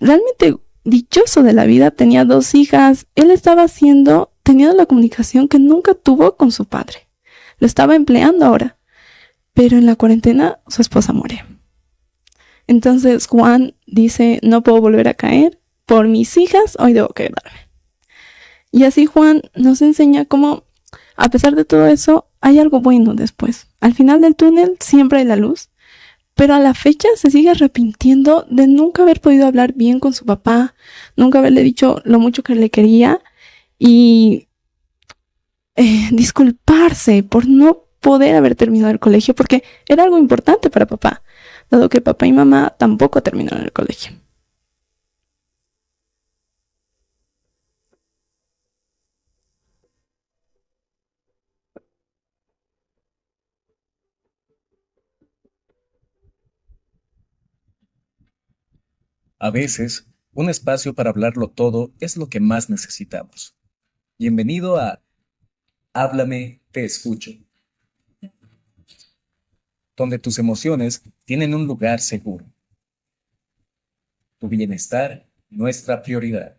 realmente dichoso de la vida, tenía 2 hijas, él estaba teniendo la comunicación que nunca tuvo con su padre. Lo estaba empleando ahora, pero en la cuarentena su esposa muere. Entonces Juan dice, no puedo volver a caer, por mis hijas hoy debo quedarme. Y así Juan nos enseña cómo, a pesar de todo eso, hay algo bueno después. Al final del túnel siempre hay la luz, pero a la fecha se sigue arrepintiendo de nunca haber podido hablar bien con su papá, nunca haberle dicho lo mucho que le quería y disculparse por no poder haber terminado el colegio, porque era algo importante para papá, dado que papá y mamá tampoco terminaron el colegio. A veces, un espacio para hablarlo todo es lo que más necesitamos. Bienvenido a Háblame, te escucho, donde tus emociones tienen un lugar seguro. Tu bienestar, nuestra prioridad.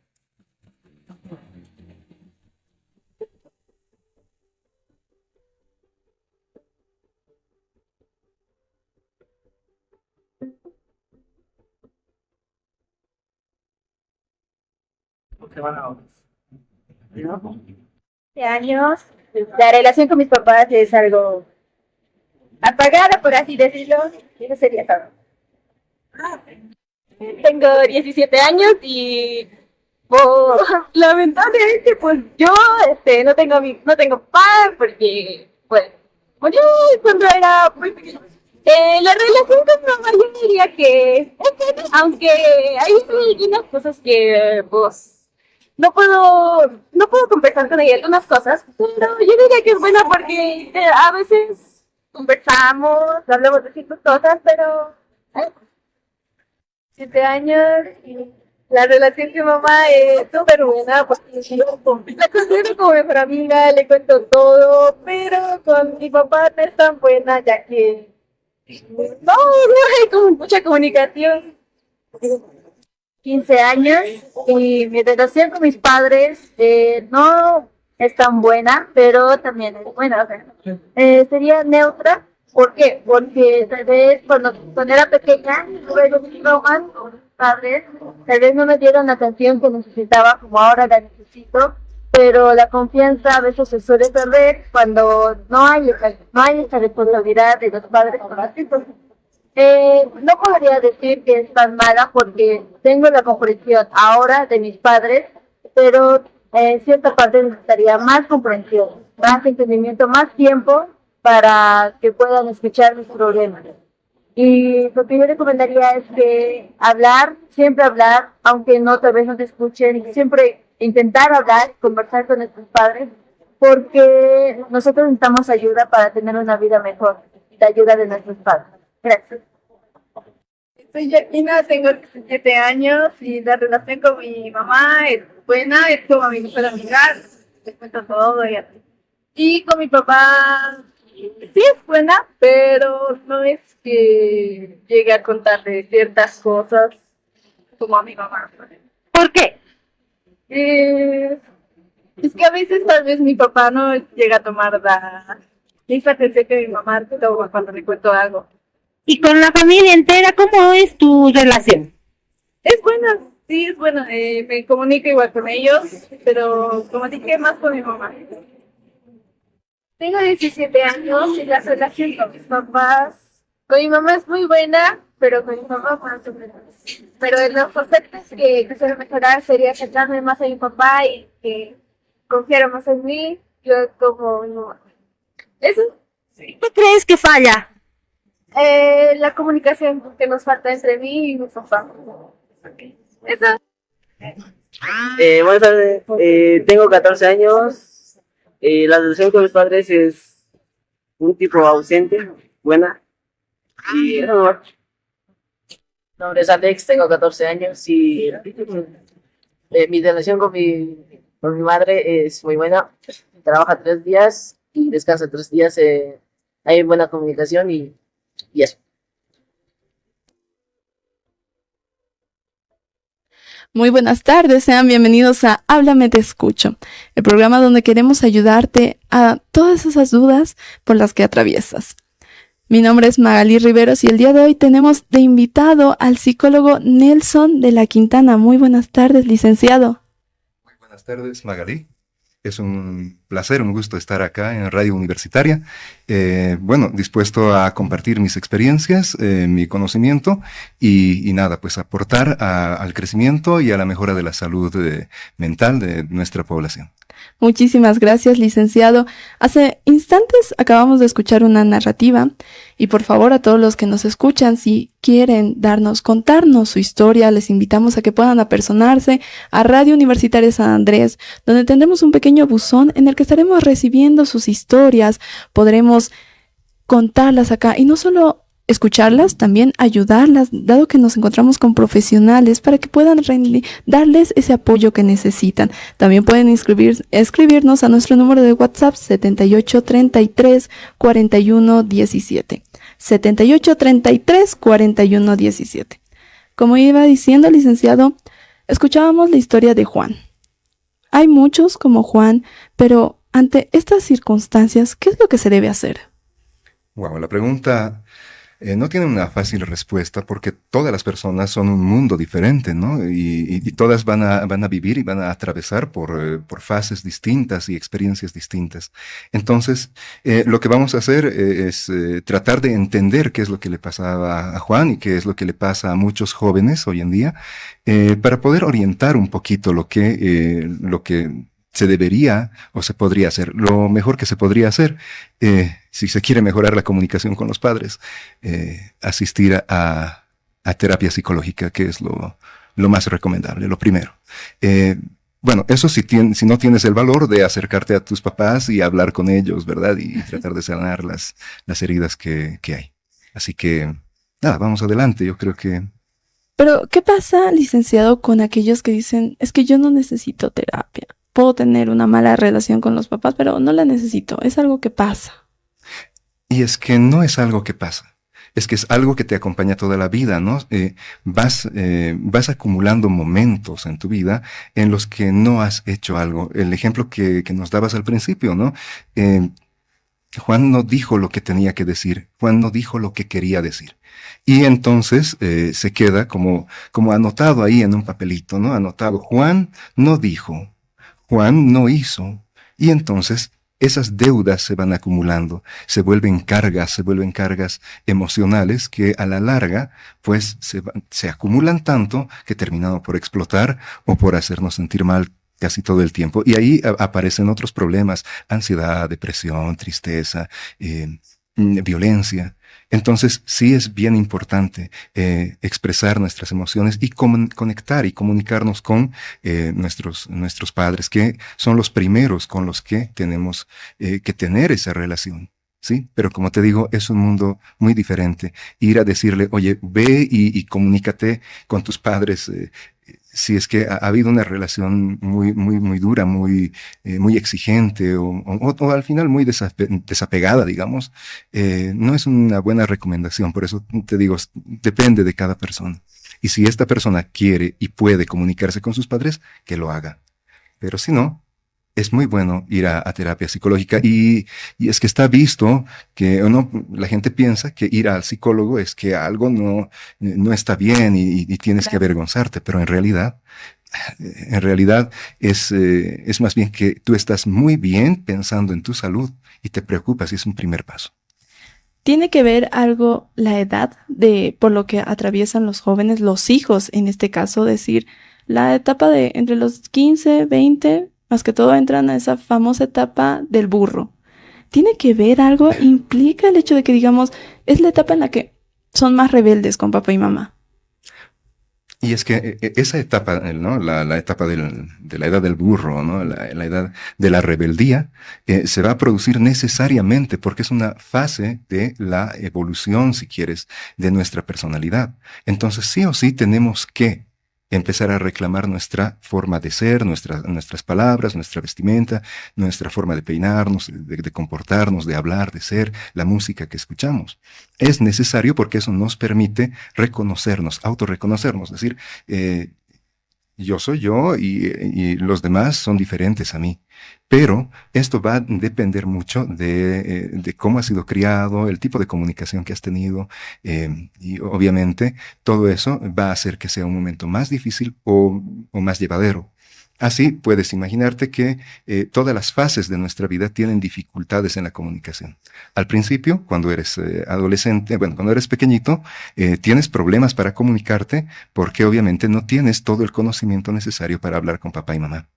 De años, la relación con mis papás es algo apagada, por así decirlo, y eso sería todo. Tengo 17 años y pues, lamentablemente pues yo no tengo papá porque pues murió cuando era muy pequeño. La relación con mi mamá yo diría que es buena, aunque hay algunas cosas que pues no puedo conversar con ella algunas cosas, pero yo diría que es buena porque a veces conversamos, hablamos de ciertas cosas, pero 7 años y la relación con mi mamá es súper buena porque la considero como mejor amiga, le cuento todo, pero con mi papá no es tan buena ya que no hay como mucha comunicación. 15 años y mi relación con mis padres no es tan buena, pero también es buena. O sea, sería neutra. ¿Por qué? Porque tal vez cuando era pequeña tuve un traumas con mis padres, tal vez no me dieron la atención que necesitaba como ahora la necesito, pero la confianza a veces se suele perder cuando no hay esa responsabilidad de los padres con los hijos. No podría decir que es tan mala porque tengo la comprensión ahora de mis padres, pero en cierta parte necesitaría más comprensión, más entendimiento, más tiempo para que puedan escuchar mis problemas. Y lo que yo recomendaría es que siempre hablar, aunque no tal vez no te escuchen, siempre intentar hablar, conversar con nuestros padres, porque nosotros necesitamos ayuda para tener una vida mejor, la ayuda de nuestros padres. Gracias. Soy Jacquina, tengo 17 años y la relación con mi mamá es buena, es como mi mejor amiga, te cuento todo y así. Y con mi papá sí es buena, pero no es que llegue a contarle ciertas cosas como a mi mamá. ¿Por qué? Eh, es que a veces tal vez mi papá no llega a tomar la misma atención que mi mamá toma cuando le cuento algo. Y con la familia entera, ¿cómo es tu relación? Es buena, sí, es buena. Me comunico igual con ellos, pero como dije, más con mi mamá. Tengo 17 años y la relación con mis papás, con mi mamá es muy buena, pero con mi papá más o menos. Pero en los aspectos que quisiera mejorar sería centrarme más en mi papá y que confiara más en mí, yo como mi mamá. Eso, ¿Qué crees que falla? la comunicación que nos falta entre mí y mi papá. Eso. Buenas tardes, tengo 14 años. La relación con mis padres es un tipo ausente, buena. Y no, mi nombre es Alex, tengo 14 años y mi relación con mi madre es muy buena. Trabaja 3 días y descansa 3 días. Hay buena comunicación y eso. Muy buenas tardes, sean bienvenidos a Háblame Te Escucho, el programa donde queremos ayudarte a todas esas dudas por las que atraviesas. Mi nombre es Magalí Riveros y el día de hoy tenemos de invitado al psicólogo Nelson de la Quintana. Muy buenas tardes, licenciado. Muy buenas tardes, Magalí. Es un placer, un gusto estar acá en Radio Universitaria. Dispuesto a compartir mis experiencias, mi conocimiento y nada, pues aportar al crecimiento y a la mejora de la salud mental de nuestra población. Muchísimas gracias, licenciado. Hace instantes acabamos de escuchar una narrativa y por favor a todos los que nos escuchan, si quieren contarnos su historia, les invitamos a que puedan apersonarse a Radio Universitaria San Andrés, donde tendremos un pequeño buzón en el que estaremos recibiendo sus historias, podremos contarlas acá y no solo escucharlas, también ayudarlas, dado que nos encontramos con profesionales para que puedan darles ese apoyo que necesitan. También pueden escribirnos a nuestro número de WhatsApp 7833-4117. 7833-4117. Como iba diciendo, licenciado, escuchábamos la historia de Juan. Hay muchos como Juan, pero ante estas circunstancias, ¿qué es lo que se debe hacer? Wow, la pregunta no tiene una fácil respuesta porque todas las personas son un mundo diferente, ¿no? Y todas van a vivir y van a atravesar por fases distintas y experiencias distintas. Entonces, lo que vamos a hacer es tratar de entender qué es lo que le pasaba a Juan y qué es lo que le pasa a muchos jóvenes hoy en día, para poder orientar un poquito lo que se debería o se podría hacer. Lo mejor que se podría hacer, si se quiere mejorar la comunicación con los padres, asistir a terapia psicológica, que es lo más recomendable, lo primero. Eso si no tienes el valor de acercarte a tus papás y hablar con ellos, ¿verdad? Y tratar de sanar las heridas que hay. Así que, nada, vamos adelante, yo creo que... Pero, ¿qué pasa, licenciado, con aquellos que dicen, es que yo no necesito terapia? Puedo tener una mala relación con los papás, pero no la necesito. Es algo que pasa. Y es que no es algo que pasa. Es que es algo que te acompaña toda la vida, ¿no? Vas acumulando momentos en tu vida en los que no has hecho algo. El ejemplo que nos dabas al principio, ¿no? Juan no dijo lo que tenía que decir. Juan no dijo lo que quería decir. Y entonces se queda como anotado ahí en un papelito, ¿no? Anotado. Juan no dijo. Juan no hizo, y entonces esas deudas se van acumulando, se vuelven cargas emocionales que a la larga pues se acumulan tanto que terminan por explotar o por hacernos sentir mal casi todo el tiempo. Y ahí aparecen otros problemas: ansiedad, depresión, tristeza, violencia. Entonces sí es bien importante expresar nuestras emociones y conectar y comunicarnos con nuestros padres, que son los primeros con los que tenemos que tener esa relación. ¿Sí? Pero como te digo, es un mundo muy diferente. Ir a decirle, oye, ve y comunícate con tus padres, si es que ha habido una relación muy dura, muy exigente o al final muy desapegada, digamos, no es una buena recomendación. Por eso te digo, depende de cada persona. Y si esta persona quiere y puede comunicarse con sus padres, que lo haga. Pero si no, es muy bueno ir a terapia psicológica y es que está visto que la gente piensa que ir al psicólogo es que algo no está bien y tienes que avergonzarte, pero en realidad es más bien que tú estás muy bien pensando en tu salud y te preocupas, y es un primer paso. ¿Tiene que ver algo la edad por lo que atraviesan los jóvenes, los hijos en este caso? Decir, la etapa de entre los 15, 20... más que todo entran a esa famosa etapa del burro. ¿Tiene que ver algo? ¿Implica el hecho de que, digamos, es la etapa en la que son más rebeldes con papá y mamá? Y es que esa etapa, ¿no? La etapa de la edad del burro, ¿no? La edad de la rebeldía, se va a producir necesariamente porque es una fase de la evolución, si quieres, de nuestra personalidad. Entonces, sí o sí tenemos que empezar a reclamar nuestra forma de ser, nuestras palabras, nuestra vestimenta, nuestra forma de peinarnos, de comportarnos, de hablar, de ser, la música que escuchamos. Es necesario porque eso nos permite reconocernos, autorreconocernos, es decir, yo soy yo y los demás son diferentes a mí. Pero esto va a depender mucho de cómo has sido criado, el tipo de comunicación que has tenido, y obviamente todo eso va a hacer que sea un momento más difícil o más llevadero. Así puedes imaginarte que todas las fases de nuestra vida tienen dificultades en la comunicación. Al principio, cuando eres adolescente, bueno, cuando eres pequeñito, tienes problemas para comunicarte porque obviamente no tienes todo el conocimiento necesario para hablar con papá y mamá.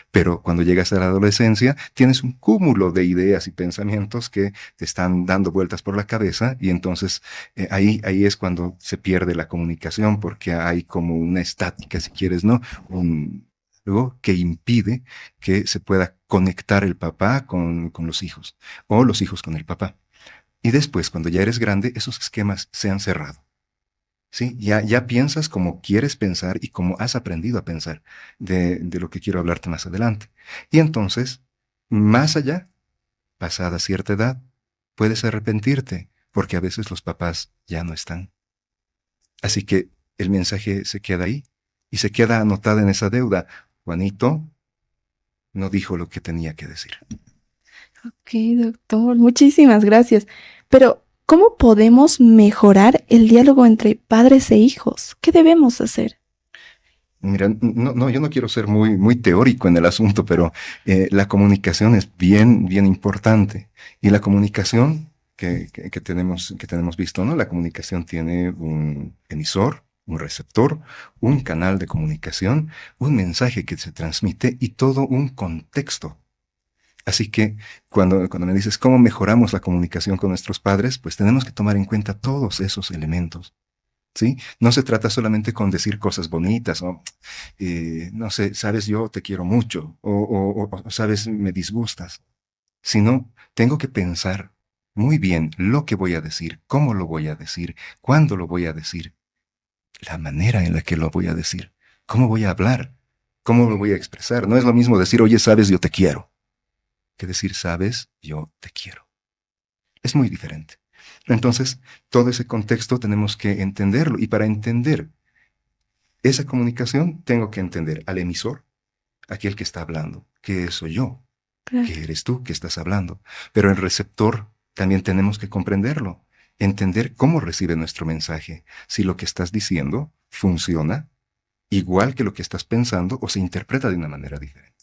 Pero cuando llegas a la adolescencia, tienes un cúmulo de ideas y pensamientos que te están dando vueltas por la cabeza y entonces ahí es cuando se pierde la comunicación porque hay como una estática, si quieres, ¿no? Algo que impide que se pueda conectar el papá con los hijos o los hijos con el papá. Y después, cuando ya eres grande, esos esquemas se han cerrado. ¿Sí? Ya piensas como quieres pensar y como has aprendido a pensar de lo que quiero hablarte más adelante. Y entonces, más allá, pasada cierta edad, puedes arrepentirte porque a veces los papás ya no están. Así que el mensaje se queda ahí y se queda anotado en esa deuda. Juanito no dijo lo que tenía que decir. Ok, doctor, muchísimas gracias. Pero, ¿cómo podemos mejorar el diálogo entre padres e hijos? ¿Qué debemos hacer? Mira, yo no quiero ser muy teórico en el asunto, pero la comunicación es bien importante. Y la comunicación que tenemos visto, ¿no? La comunicación tiene un emisor, un receptor, un canal de comunicación, un mensaje que se transmite y todo un contexto. Así que cuando me dices cómo mejoramos la comunicación con nuestros padres, pues tenemos que tomar en cuenta todos esos elementos. ¿Sí? No se trata solamente con decir cosas bonitas, o, no sé, sabes, yo te quiero mucho, o sabes, me disgustas, sino tengo que pensar muy bien lo que voy a decir, cómo lo voy a decir, cuándo lo voy a decir, la manera en la que lo voy a decir, cómo voy a hablar, cómo lo voy a expresar. No es lo mismo decir, oye, sabes, yo te quiero, que decir, sabes, yo te quiero. Es muy diferente. Entonces, todo ese contexto tenemos que entenderlo. Y para entender esa comunicación, tengo que entender al emisor, aquel que está hablando, que soy yo, Claro. que eres tú que estás hablando. Pero el receptor también tenemos que comprenderlo, entender cómo recibe nuestro mensaje, si lo que estás diciendo funciona igual que lo que estás pensando o se interpreta de una manera diferente.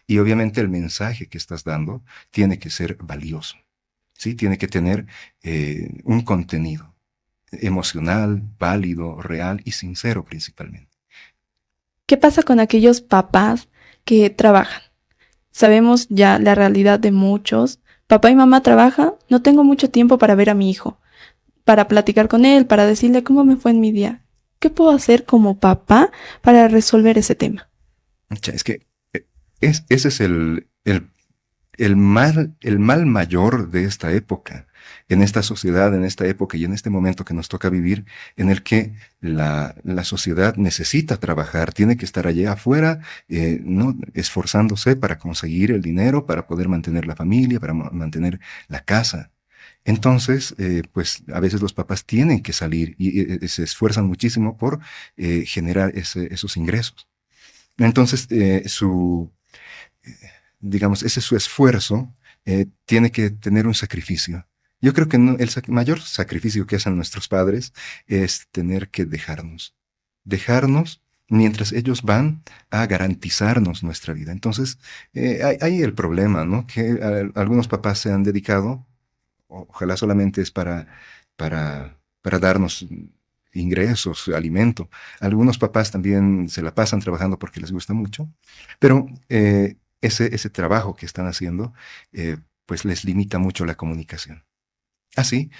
Y obviamente el mensaje que estás dando tiene que ser valioso. ¿Sí? Tiene que tener un contenido emocional, válido, real y sincero principalmente. ¿Qué pasa con aquellos papás que trabajan? Sabemos ya la realidad de muchos. Papá y mamá trabajan, no tengo mucho tiempo para ver a mi hijo, para platicar con él, para decirle cómo me fue en mi día. ¿Qué puedo hacer como papá para resolver ese tema? Es que ese es el mal mayor de esta época, en esta sociedad, en esta época y en este momento que nos toca vivir, en el que la sociedad necesita trabajar, tiene que estar allá afuera, ¿no? Esforzándose para conseguir el dinero, para poder mantener la familia, para mantener la casa. Entonces, pues a veces los papás tienen que salir y se esfuerzan muchísimo por generar esos ingresos. Entonces, digamos, ese su esfuerzo tiene que tener un sacrificio. Yo creo que el mayor sacrificio que hacen nuestros padres es tener que dejarnos mientras ellos van a garantizarnos nuestra vida. Entonces, hay el problema, ¿no? Que algunos papás se han dedicado, ojalá solamente es para darnos ingresos, alimento. Algunos papás también se la pasan trabajando porque les gusta mucho, pero ese trabajo que están haciendo, pues les limita mucho la comunicación. Así,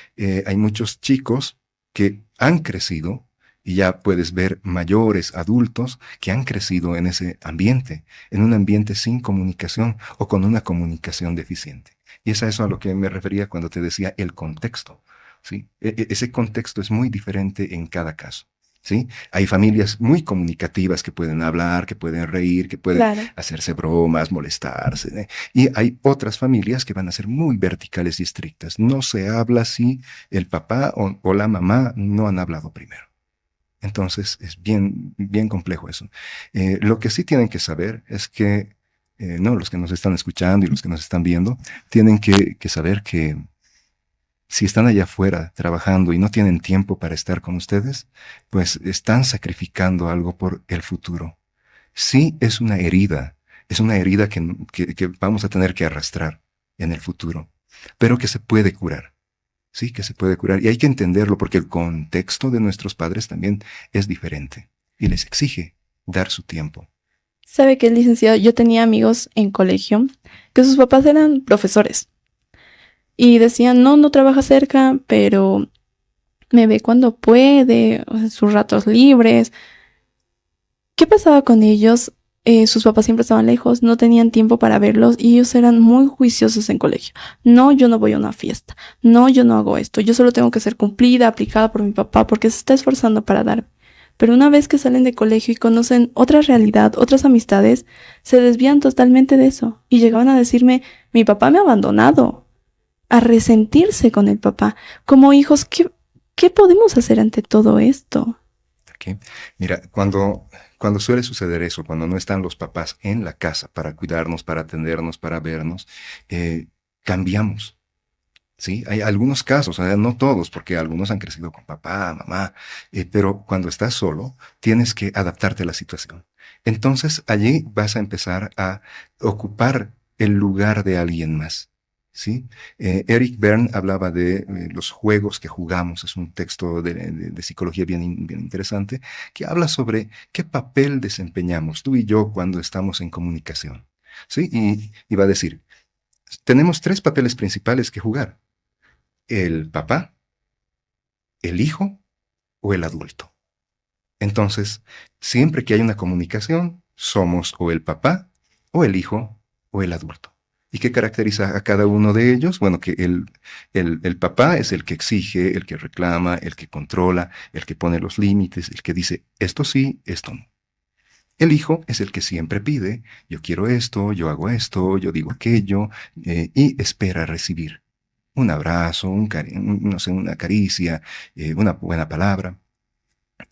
hay muchos chicos que han crecido, y ya puedes ver mayores, adultos, que han crecido en ese ambiente, en un ambiente sin comunicación o con una comunicación deficiente. Y es a eso a lo que me refería cuando te decía el contexto, ¿sí? Ese contexto es muy diferente en cada caso. ¿Sí? Hay familias muy comunicativas que pueden hablar, que pueden reír, que pueden Claro. hacerse bromas, molestarse, ¿eh? Y hay otras familias que van a ser muy verticales y estrictas. No se habla si el papá o la mamá no han hablado primero. Entonces es bien, bien complejo eso. Lo que sí tienen que saber es que, no, los que nos están escuchando y los que nos están viendo, tienen que saber que si están allá afuera trabajando y no tienen tiempo para estar con ustedes, pues están sacrificando algo por el futuro. Sí es una herida que vamos a tener que arrastrar en el futuro, pero que se puede curar. Sí, que se puede curar. Y hay que entenderlo porque el contexto de nuestros padres también es diferente y les exige dar su tiempo. ¿Sabe que, licenciado? Yo tenía amigos en colegio que sus papás eran profesores y decían, no, no trabaja cerca, pero me ve cuando puede, o sea, en sus ratos libres. ¿Qué pasaba con ellos? Sus papás siempre estaban lejos, no tenían tiempo para verlos y ellos eran muy juiciosos en colegio. No, yo no voy a una fiesta. No, yo no hago esto. Yo solo tengo que ser cumplida, aplicada por mi papá porque se está esforzando para darme. Pero una vez que salen de colegio y conocen otra realidad, otras amistades, se desvían totalmente de eso. Y llegaban a decirme, mi papá me ha abandonado, a resentirse con el papá. Como hijos, ¿qué podemos hacer ante todo esto? ¿Ok? Mira, cuando suele suceder eso, cuando no están los papás en la casa para cuidarnos, para atendernos, para vernos, cambiamos. Sí, hay algunos casos, o sea, no todos, porque algunos han crecido con papá, mamá, pero cuando estás solo, tienes que adaptarte a la situación. Entonces, allí vas a empezar a ocupar el lugar de alguien más. ¿Sí? Eric Berne hablaba de los juegos que jugamos, es un texto de psicología bien interesante, que habla sobre qué papel desempeñamos tú y yo cuando estamos en comunicación. ¿Sí? Y va a decir, tenemos tres papeles principales que jugar: el papá, el hijo o el adulto. Entonces, siempre que hay una comunicación, somos o el papá o el hijo o el adulto. ¿Y qué caracteriza a cada uno de ellos? Bueno, que el papá es el que exige, el que reclama, el que controla, el que pone los límites, el que dice esto sí, esto no. El hijo es el que siempre pide, yo quiero esto, yo hago esto, yo digo aquello, y espera recibir un abrazo, no sé, una caricia, una buena palabra.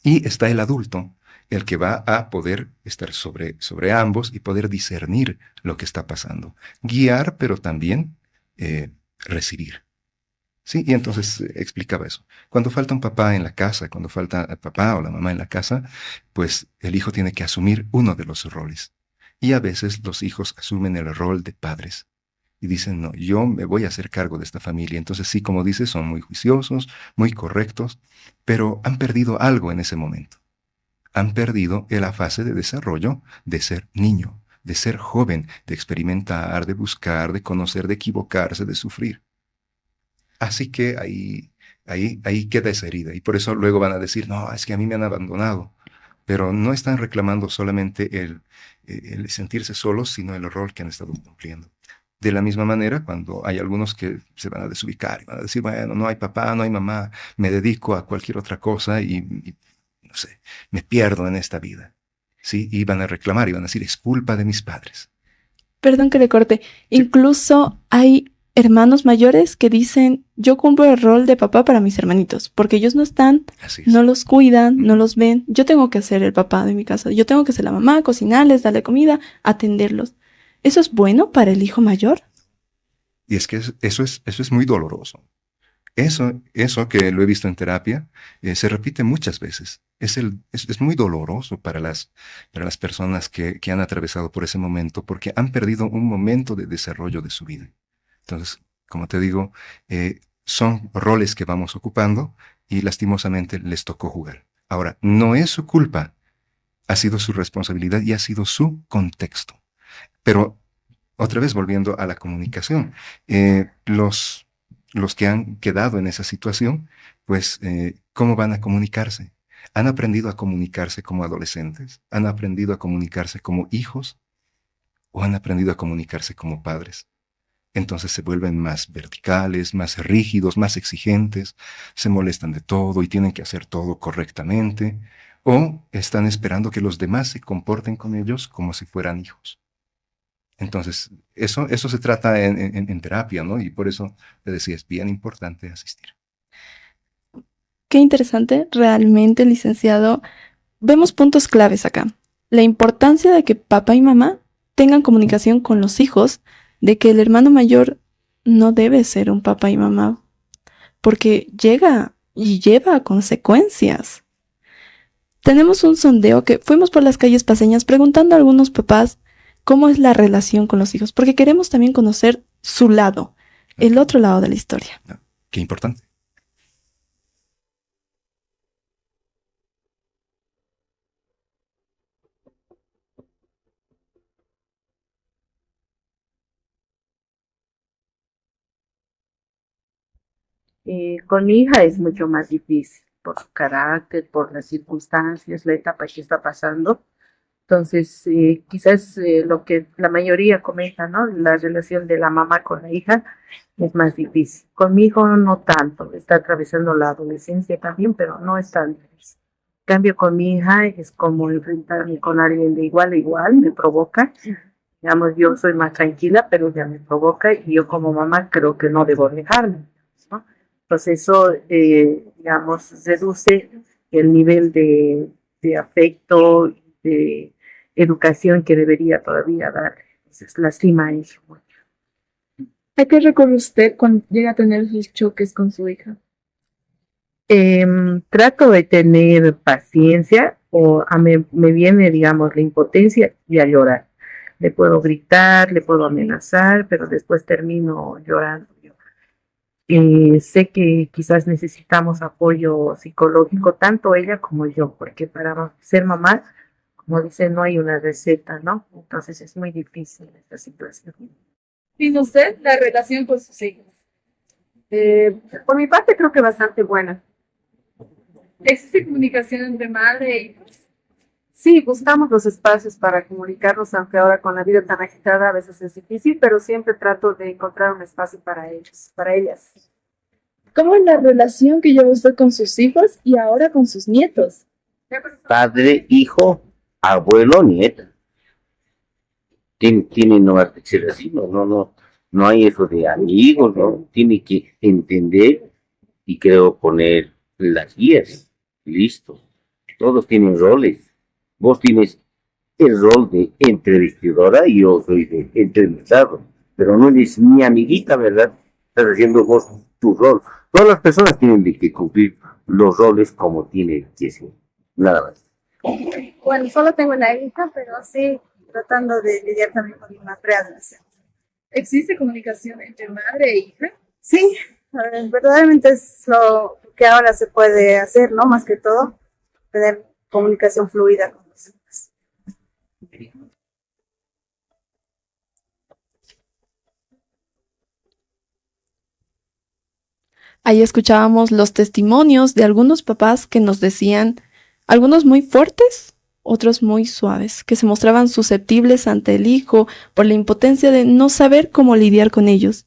Y está el adulto, el que va a poder estar sobre ambos y poder discernir lo que está pasando. Guiar, pero también recibir. ¿Sí? Y entonces explicaba eso. Cuando falta un papá en la casa, cuando falta el papá o la mamá en la casa, pues el hijo tiene que asumir uno de los roles. Y a veces los hijos asumen el rol de padres y dicen, no, yo me voy a hacer cargo de esta familia. Entonces sí, como dices, son muy juiciosos, muy correctos, pero han perdido algo en ese momento. Han perdido la fase de desarrollo de ser niño, de ser joven, de experimentar, de buscar, de conocer, de equivocarse, de sufrir. Así que ahí queda esa herida. Y por eso luego van a decir, no, es que a mí me han abandonado. Pero no están reclamando solamente el sentirse solos, sino el rol que han estado cumpliendo. De la misma manera, cuando hay algunos que se van a desubicar y van a decir, bueno, no hay papá, no hay mamá, me dedico a cualquier otra cosa y no sé, me pierdo en esta vida. ¿Sí? Y van a reclamar y van a decir, es culpa de mis padres. Perdón que le corte. Incluso hay hermanos mayores que dicen, yo cumplo el rol de papá para mis hermanitos, porque ellos no están, Así es. no los cuidan, no los ven. Yo tengo que ser el papá de mi casa. Yo tengo que ser la mamá, cocinarles, darle comida, atenderlos. ¿Eso es bueno para el hijo mayor? Y es que eso es muy doloroso. Eso que lo he visto en terapia, se repite muchas veces. Es muy doloroso para las personas que han atravesado por ese momento porque han perdido un momento de desarrollo de su vida. Entonces, como te digo, son roles que vamos ocupando y lastimosamente les tocó jugar. Ahora, no es su culpa, ha sido su responsabilidad y ha sido su contexto. Pero otra vez volviendo a la comunicación, los que han quedado en esa situación, pues, ¿cómo van a comunicarse? ¿Han aprendido a comunicarse como adolescentes? ¿Han aprendido a comunicarse como hijos? ¿O han aprendido a comunicarse como padres? Entonces se vuelven más verticales, más rígidos, más exigentes, se molestan de todo y tienen que hacer todo correctamente, o están esperando que los demás se comporten con ellos como si fueran hijos. Entonces, eso se trata en terapia, ¿no? Y por eso te decía, es bien importante asistir. qué interesante, realmente, licenciado. Vemos puntos claves acá. La importancia de que papá y mamá tengan comunicación con los hijos, de que el hermano mayor no debe ser un papá y mamá, porque llega y lleva a consecuencias. Tenemos un sondeo que fuimos por las calles paseñas preguntando a algunos papás cómo es la relación con los hijos, porque queremos también conocer su lado, el otro lado de la historia. Qué importante. Con mi hija es mucho más difícil por su carácter, por las circunstancias, la etapa que está pasando. Entonces, quizás lo que la mayoría comenta, ¿no? La relación de la mamá con la hija es más difícil. Con mi hijo no tanto, está atravesando la adolescencia también, pero no es tan difícil. En cambio, con mi hija es como enfrentarme con alguien de igual a igual, me provoca. Digamos, yo soy más tranquila, pero ya me provoca y yo como mamá creo que no debo dejarme, ¿no? Entonces eso, digamos, reduce el nivel de afecto, de educación que debería todavía dar. Entonces lastima eso. ¿A qué recurre usted cuando llega a tener esos choques con su hija? Trato de tener paciencia o me viene, digamos, la impotencia y a llorar. Le puedo gritar, le puedo amenazar, pero después termino llorando. Sé que quizás necesitamos apoyo psicológico, tanto ella como yo, porque para ser mamá, como dicen, no hay una receta, ¿no? Entonces es muy difícil esta situación. ¿Y usted la relación con sus hijos? Por mi parte creo que bastante buena. ¿Existe comunicación entre madre e hijos? Sí, buscamos los espacios para comunicarnos, aunque ahora con la vida tan agitada a veces es difícil, pero siempre trato de encontrar un espacio para ellos, para ellas. ¿Cómo es la relación que lleva usted con sus hijos y ahora con sus nietos? Padre, hijo, abuelo, nieta. Tiene no va a ser así, no hay eso de amigos, ¿no? Tiene que entender y creo poner las guías. Listo. Todos tienen roles. Vos tienes el rol de entrevistadora y yo soy de entrevistado. Pero no eres mi amiguita, ¿verdad? Estás haciendo vos tu rol. Todas las personas tienen que cumplir los roles como tienen que ser. Nada más. Bueno, solo tengo una hija, pero sí tratando de lidiar también con una preadolescente. ¿Existe comunicación entre madre e hija? Sí, verdaderamente es lo que ahora se puede hacer, ¿no? Más que todo, tener comunicación fluida con los hijos. Ahí escuchábamos los testimonios de algunos papás que nos decían, algunos muy fuertes, otros muy suaves, que se mostraban susceptibles ante el hijo por la impotencia de no saber cómo lidiar con ellos.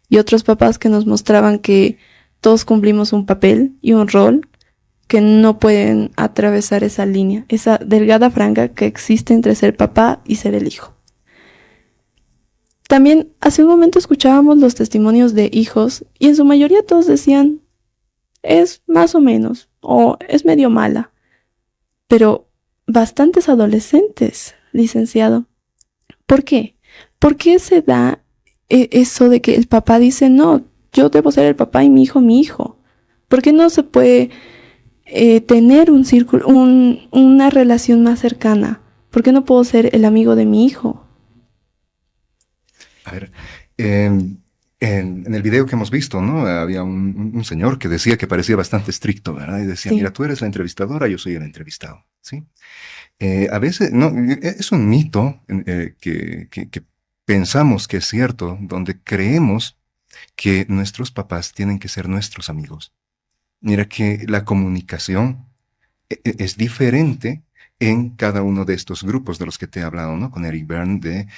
Y otros papás que nos mostraban que todos cumplimos un papel y un rol, que no pueden atravesar esa línea, esa delgada franja que existe entre ser papá y ser el hijo. También hace un momento escuchábamos los testimonios de hijos y en su mayoría todos decían, es más o menos, o es medio mala. Pero bastantes adolescentes, licenciado. ¿Por qué? ¿Por qué se da eso de que el papá dice, no, yo debo ser el papá y mi hijo mi hijo? ¿Por qué no se puede tener un círculo, una relación más cercana? ¿Por qué no puedo ser el amigo de mi hijo? A ver, en el video que hemos visto, ¿no? Había un señor que decía que parecía bastante estricto, ¿verdad? Y decía, Sí. mira, tú eres la entrevistadora, yo soy el entrevistado, ¿sí? A veces, no, es un mito que pensamos que es cierto, donde creemos que nuestros papás tienen que ser nuestros amigos. Mira que la comunicación es diferente en cada uno de estos grupos de los que te he hablado, ¿no? Con Eric Berne de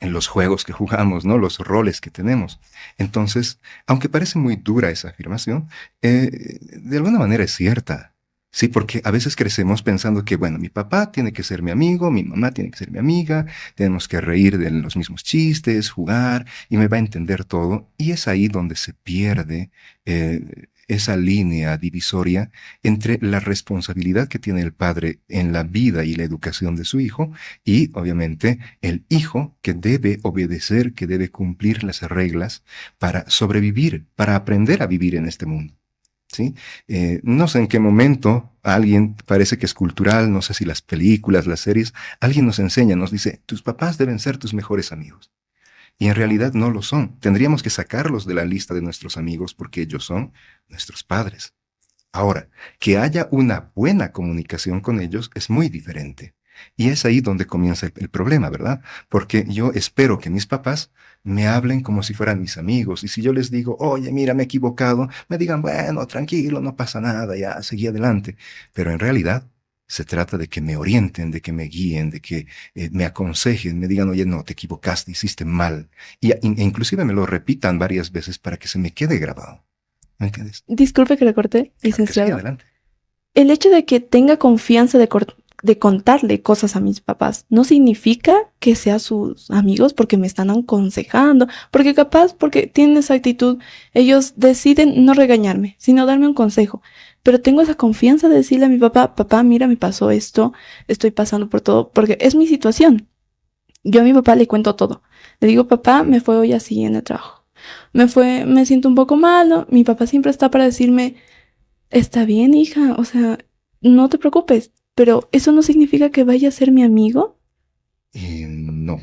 en los juegos que jugamos, ¿no? Los roles que tenemos. Entonces, aunque parece muy dura esa afirmación, de alguna manera es cierta. Sí, porque a veces crecemos pensando que, bueno, mi papá tiene que ser mi amigo, mi mamá tiene que ser mi amiga, tenemos que reír de los mismos chistes, jugar, y me va a entender todo. Y es ahí donde se pierde esa línea divisoria entre la responsabilidad que tiene el padre en la vida y la educación de su hijo y, obviamente, el hijo que debe obedecer, que debe cumplir las reglas para sobrevivir, para aprender a vivir en este mundo. ¿Sí? No sé en qué momento alguien, parece que es cultural, no sé si las películas, las series, alguien nos enseña, nos dice, tus papás deben ser tus mejores amigos. Y en realidad no lo son. Tendríamos que sacarlos de la lista de nuestros amigos porque ellos son nuestros padres. Ahora, que haya una buena comunicación con ellos es muy diferente. Y es ahí donde comienza el problema, ¿verdad? Porque yo espero que mis papás me hablen como si fueran mis amigos. Y si yo les digo, oye, mira, me he equivocado, me digan, bueno, tranquilo, no pasa nada, ya, seguí adelante. Pero en realidad se trata de que me orienten, de que me guíen, de que me aconsejen, me digan, oye, no, te equivocaste, hiciste mal. E inclusive me lo repitan varias veces para que se me quede grabado. ¿Me entiendes? Disculpe que le corté, licenciado. Sí, adelante. El hecho de que tenga confianza de contarle cosas a mis papás no significa que sea sus amigos porque me están aconsejando, porque capaz, porque tienen esa actitud, ellos deciden no regañarme, sino darme un consejo. Pero tengo esa confianza de decirle a mi papá, papá, mira, me pasó esto, estoy pasando por todo, porque es mi situación. Yo a mi papá le cuento todo. Le digo, papá, me fue hoy así en el trabajo. Me siento un poco mal, ¿no? Mi papá siempre está para decirme, está bien, hija, o sea, no te preocupes. Pero ¿eso no significa que vaya a ser mi amigo? No.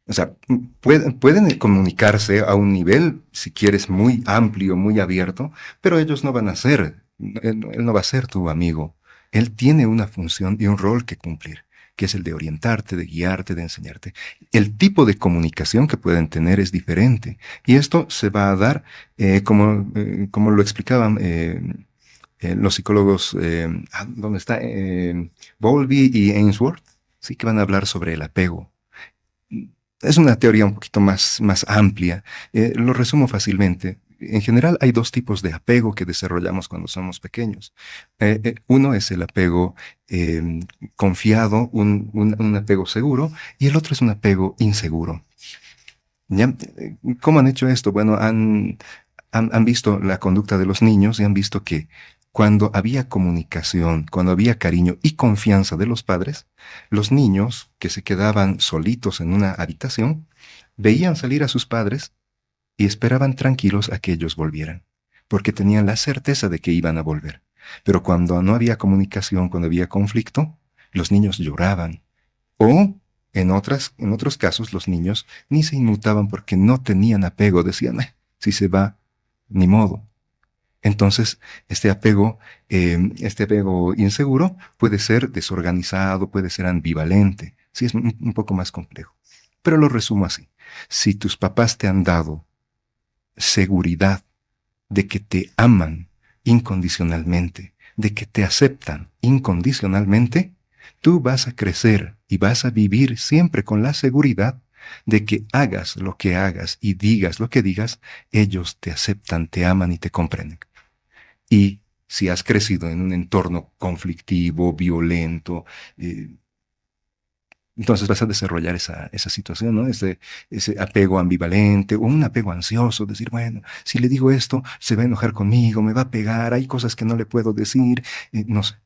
O sea, pueden comunicarse a un nivel, si quieres, muy amplio, muy abierto, pero ellos no van a ser, él no va a ser tu amigo. Él tiene una función y un rol que cumplir, que es el de orientarte, de guiarte, de enseñarte. El tipo de comunicación que pueden tener es diferente. Y esto se va a dar, como lo explicaban los psicólogos, ¿dónde está? Bowlby y Ainsworth, sí que van a hablar sobre el apego. Es una teoría un poquito más amplia. Lo resumo fácilmente. En general hay dos tipos de apego que desarrollamos cuando somos pequeños. Uno es el apego confiado, un apego seguro, y el otro es un apego inseguro. ¿Ya? ¿Cómo han hecho esto? Bueno, han visto la conducta de los niños y han visto que cuando había comunicación, cuando había cariño y confianza de los padres, los niños que se quedaban solitos en una habitación, veían salir a sus padres y esperaban tranquilos a que ellos volvieran, porque tenían la certeza de que iban a volver. Pero cuando no había comunicación, cuando había conflicto, los niños lloraban. O, en otros casos, los niños ni se inmutaban porque no tenían apego, decían, si se va, ni modo. Entonces, este apego inseguro puede ser desorganizado, puede ser ambivalente. Sí, es un poco más complejo. Pero lo resumo así. Si tus papás te han dado seguridad de que te aman incondicionalmente, de que te aceptan incondicionalmente, tú vas a crecer y vas a vivir siempre con la seguridad de que hagas lo que hagas y digas lo que digas, ellos te aceptan, te aman y te comprenden. Y si has crecido en un entorno conflictivo, violento, entonces vas a desarrollar esa situación, ¿no? Ese apego ambivalente o un apego ansioso, decir, bueno, si le digo esto, se va a enojar conmigo, me va a pegar, hay cosas que no le puedo decir, no sé.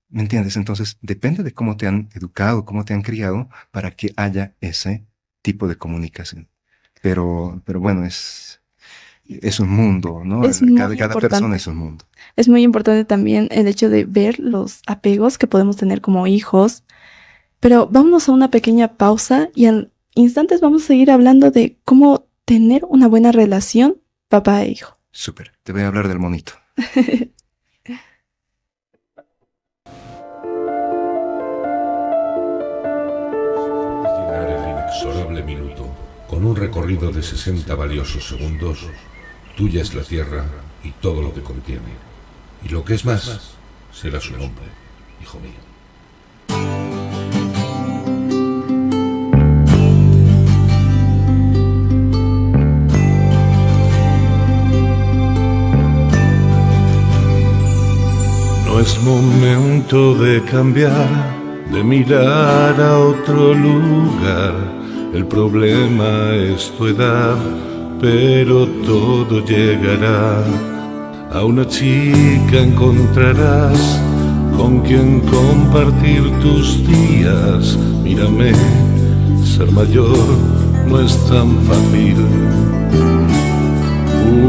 ¿Me entiendes? Entonces, depende de cómo te han educado, cómo te han criado, para que haya ese tipo de comunicación. Pero bueno, es un mundo, ¿no? Cada persona es un mundo. Es muy importante también el hecho de ver los apegos que podemos tener como hijos. Pero vámonos a una pequeña pausa y en instantes vamos a seguir hablando de cómo tener una buena relación papá e hijo. Súper, te voy a hablar del monito. Llegar el inexorable minuto, con un recorrido de 60 valiosos segundos, tuya es la tierra y todo lo que contiene. Y lo que es más, será su nombre, hijo mío. No es momento de cambiar, de mirar a otro lugar. El problema es tu edad, pero todo llegará. A una chica encontrarás con quien compartir tus días. Mírame, ser mayor no es tan fácil.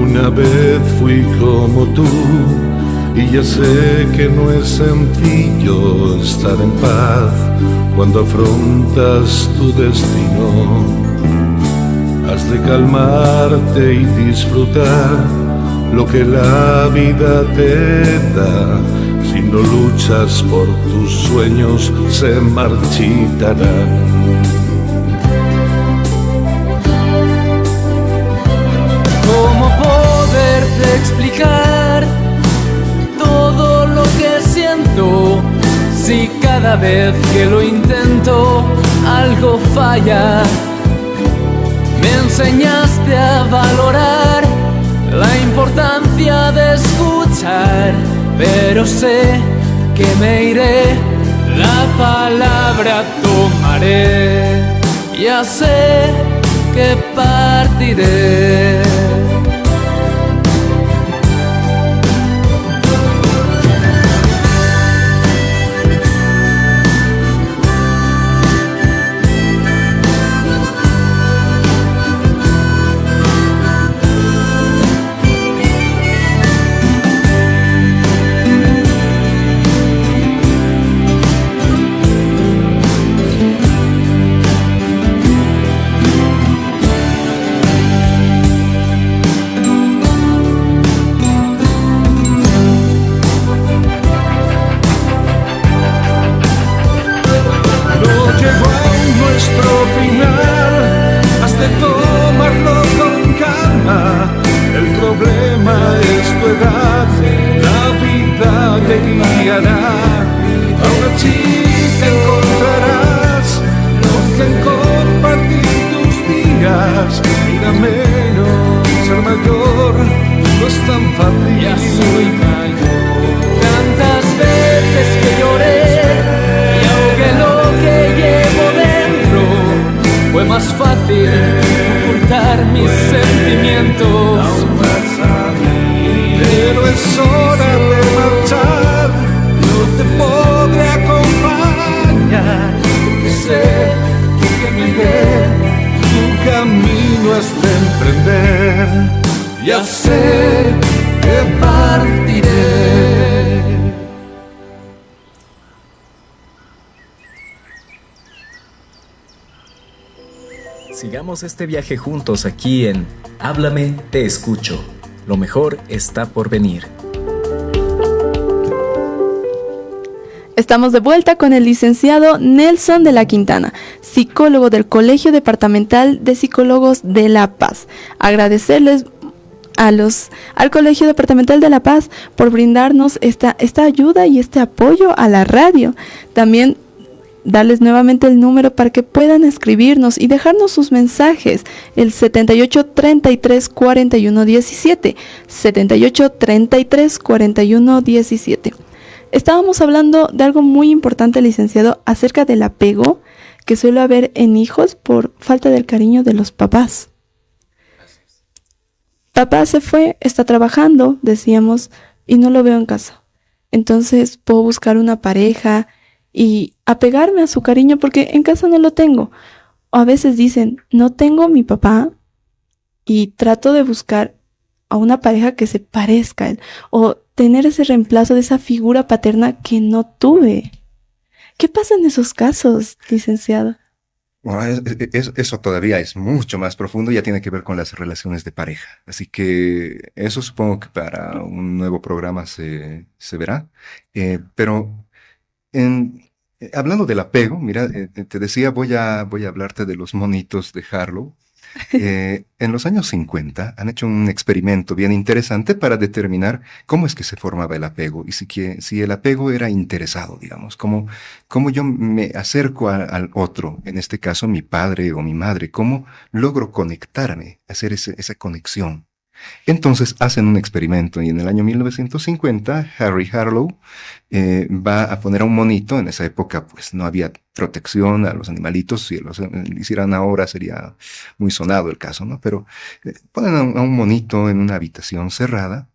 Una vez fui como tú y ya sé que no es sencillo estar en paz cuando afrontas tu destino. Has de calmarte y disfrutar lo que la vida te da. Si no luchas por tus sueños, se marchitarán. ¿Cómo poderte explicar todo lo que siento? Si cada vez que lo intento algo falla. Me enseñaste a valorar la importancia de escuchar, pero sé que me iré, la palabra tomaré, ya sé que partiré. Ya sé que partiré. Sigamos este viaje juntos aquí en Háblame, te escucho. Lo mejor está por venir. Estamos de vuelta con el licenciado Nelson de la Quintana, psicólogo del Colegio Departamental de Psicólogos de La Paz. Agradecerles al Colegio Departamental de La Paz por brindarnos esta ayuda y este apoyo a la radio. También darles nuevamente el número para que puedan escribirnos y dejarnos sus mensajes, el 78 33 41 17, 78 33 41 17. Estábamos hablando de algo muy importante, licenciado, acerca del apego que suele haber en hijos por falta del cariño de los papás. Papá se fue, está trabajando, decíamos, y no lo veo en casa. Entonces puedo buscar una pareja y apegarme a su cariño porque en casa no lo tengo. O a veces dicen, no tengo a mi papá y trato de buscar a una pareja que se parezca a él. O tener ese reemplazo de esa figura paterna que no tuve. ¿Qué pasa en esos casos, licenciado? Bueno, eso todavía es mucho más profundo, ya tiene que ver con las relaciones de pareja. Así que eso supongo que para un nuevo programa se verá. Pero hablando del apego, mira, te decía, voy a hablarte de los monitos de Harlow. En los años 50 han hecho un experimento bien interesante para determinar cómo es que se formaba el apego y si el apego era interesado, digamos, cómo yo me acerco al otro, en este caso mi padre o mi madre, cómo logro conectarme, hacer esa conexión. Entonces hacen un experimento y en el año 1950 Harry Harlow va a poner a un monito. En esa época pues no había protección a los animalitos. Si lo hicieran ahora sería muy sonado el caso, ¿no? Pero ponen a un monito en una habitación cerrada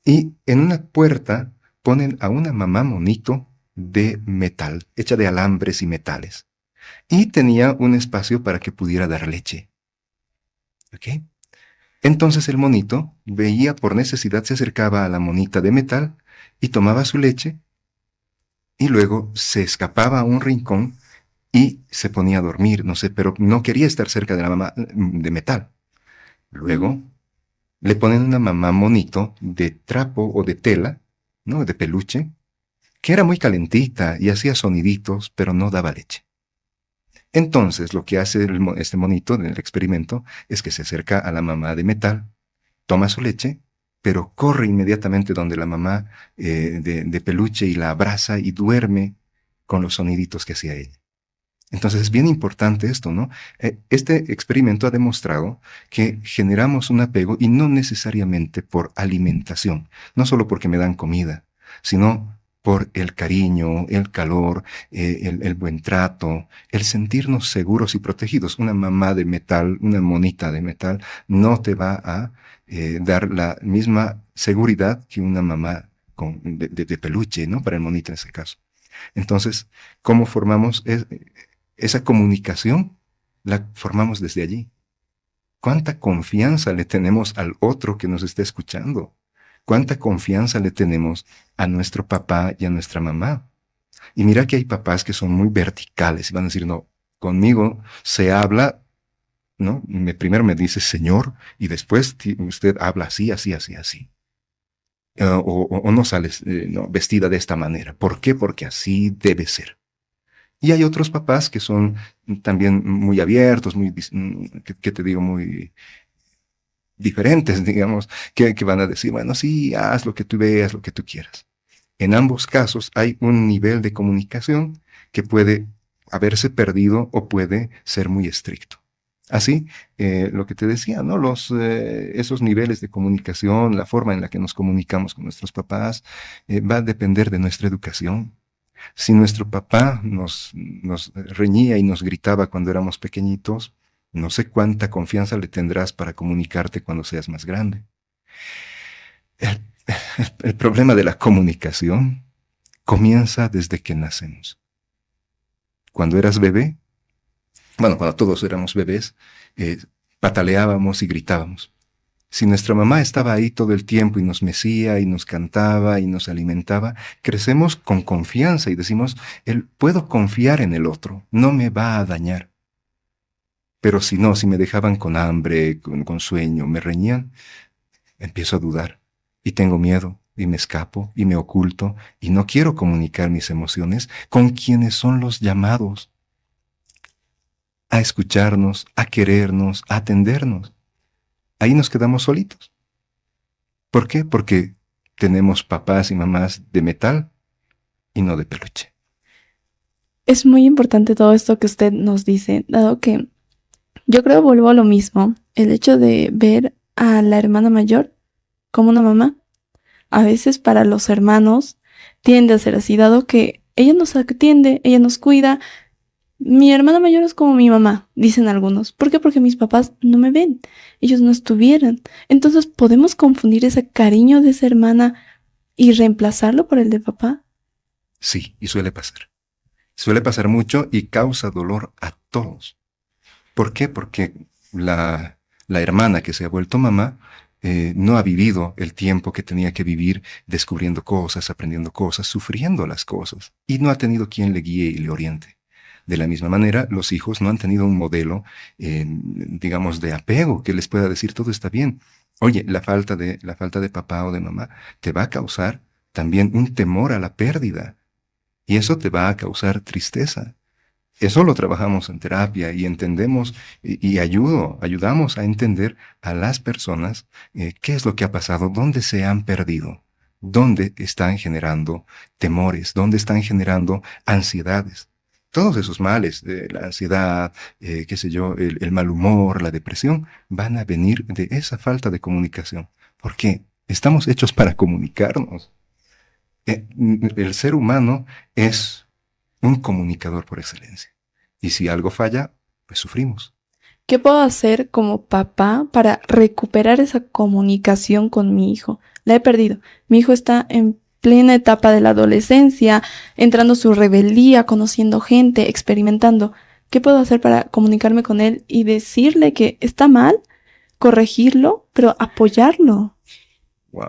Y en una puerta ponen a una mamá monito de metal, hecha de alambres y metales. Y tenía un espacio para que pudiera dar leche. ¿Ok? Entonces el monito veía por necesidad, se acercaba a la monita de metal y tomaba su leche y luego se escapaba a un rincón y se ponía a dormir, no sé, pero no quería estar cerca de la mamá de metal. Luego le ponen una mamá monito de trapo o de tela, ¿no? De peluche, que era muy calentita y hacía soniditos, pero no daba leche. Entonces lo que hace este monito en el experimento es que se acerca a la mamá de metal, toma su leche, pero corre inmediatamente donde la mamá de peluche y la abraza y duerme con los soniditos que hacía ella. Entonces es bien importante esto, ¿no? Este experimento ha demostrado que generamos un apego y no necesariamente por alimentación, no solo porque me dan comida, sino por el cariño, el calor, el buen trato, el sentirnos seguros y protegidos. Una mamá de metal, una monita de metal, no te va a dar la misma seguridad que una mamá de peluche, ¿no? Para el monito en ese caso. Entonces, ¿cómo formamos esa comunicación? La formamos desde allí. ¿Cuánta confianza le tenemos al otro que nos está escuchando? ¿Cuánta confianza le tenemos a nuestro papá y a nuestra mamá? Y mira que hay papás que son muy verticales y van a decir, no, conmigo se habla, ¿no? Primero me dice señor y después usted habla así, así, así, así. O no sales no, vestida de esta manera. ¿Por qué? Porque así debe ser. Y hay otros papás que son también muy abiertos, muy, ¿qué te digo? Muy diferentes, digamos, que van a decir, bueno, sí, haz lo que tú veas, lo que tú quieras. En ambos casos hay un nivel de comunicación que puede haberse perdido o puede ser muy estricto. Así, lo que te decía, ¿no? Esos niveles de comunicación, la forma en la que nos comunicamos con nuestros papás, va a depender de nuestra educación. Si nuestro papá nos reñía y nos gritaba cuando éramos pequeñitos, no sé cuánta confianza le tendrás para comunicarte cuando seas más grande. El problema de la comunicación comienza desde que nacemos. Cuando eras bebé, bueno, cuando todos éramos bebés, pataleábamos y gritábamos. Si nuestra mamá estaba ahí todo el tiempo y nos mecía y nos cantaba y nos alimentaba, crecemos con confianza y decimos, puedo confiar en el otro, no me va a dañar. Pero si no, si me dejaban con hambre, con sueño, me reñían, empiezo a dudar y tengo miedo y me escapo y me oculto y no quiero comunicar mis emociones con quienes son los llamados a escucharnos, a querernos, a atendernos. Ahí nos quedamos solitos. ¿Por qué? Porque tenemos papás y mamás de metal y no de peluche. Es muy importante todo esto que usted nos dice, dado que yo creo vuelvo a lo mismo, el hecho de ver a la hermana mayor como una mamá. A veces para los hermanos tiende a ser así, dado que ella nos atiende, ella nos cuida. Mi hermana mayor es como mi mamá, dicen algunos. ¿Por qué? Porque mis papás no me ven, ellos no estuvieran. Entonces, ¿podemos confundir ese cariño de esa hermana y reemplazarlo por el de papá? Sí, y suele pasar. Suele pasar mucho y causa dolor a todos. ¿Por qué? Porque la hermana que se ha vuelto mamá no ha vivido el tiempo que tenía que vivir descubriendo cosas, aprendiendo cosas, sufriendo las cosas, y no ha tenido quien le guíe y le oriente. De la misma manera, los hijos no han tenido un modelo, digamos, de apego que les pueda decir todo está bien. Oye, la falta de papá o de mamá te va a causar también un temor a la pérdida, y eso te va a causar tristeza. Eso lo trabajamos en terapia y entendemos y ayudamos a entender a las personas qué es lo que ha pasado, dónde se han perdido, dónde están generando temores, dónde están generando ansiedades. Todos esos males, la ansiedad, qué sé yo, el mal humor, la depresión, van a venir de esa falta de comunicación. Porque estamos hechos para comunicarnos. El ser humano es un comunicador por excelencia. Y si algo falla, pues sufrimos. ¿Qué puedo hacer como papá para recuperar esa comunicación con mi hijo? la he perdido. Mi hijo está en plena etapa de la adolescencia, entrando su rebeldía, conociendo gente, experimentando. ¿Qué puedo hacer para comunicarme con él y decirle que está mal, corregirlo, pero apoyarlo? Wow.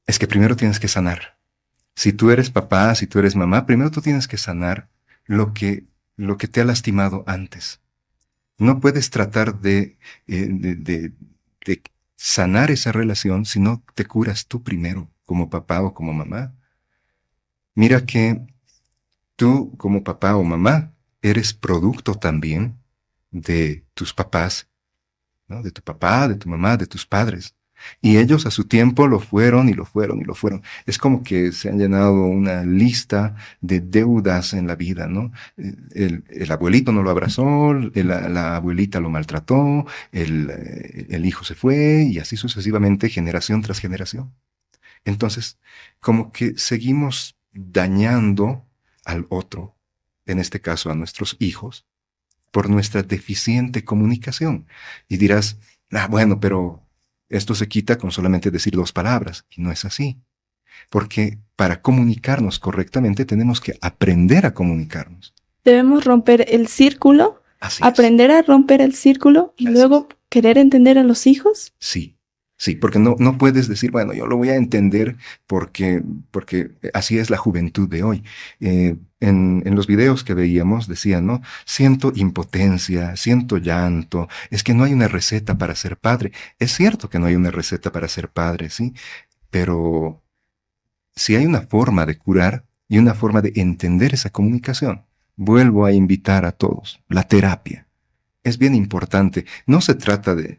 Es que primero tienes que sanar. Si tú eres papá, si tú eres mamá, primero tú tienes que sanar lo que te ha lastimado antes. No puedes tratar de sanar esa relación si no te curas tú primero, como papá o como mamá. Mira que tú, como papá o mamá, eres producto también de tus papás, ¿no? De tu papá, de tu mamá, de tus padres. Y ellos a su tiempo lo fueron y lo fueron y lo fueron. Es como que se han llenado una lista de deudas en la vida, ¿no? El abuelito no lo abrazó, la abuelita lo maltrató, el hijo se fue y así sucesivamente, generación tras generación. Entonces, como que seguimos dañando al otro, en este caso a nuestros hijos, por nuestra deficiente comunicación. Y dirás, bueno, pero esto se quita con solamente decir 2 palabras. Y no es así. Porque para comunicarnos correctamente tenemos que aprender a comunicarnos. Debemos romper el círculo, aprender a romper el círculo y luego querer entender a los hijos. Sí. Sí, porque no puedes decir, bueno, yo lo voy a entender porque así es la juventud de hoy. En los videos que veíamos decían, ¿no? Siento impotencia, siento llanto, es que no hay una receta para ser padre. Es cierto que no hay una receta para ser padre, ¿sí? Pero si hay una forma de curar y una forma de entender esa comunicación, vuelvo a invitar a todos, la terapia. Es bien importante. No se trata de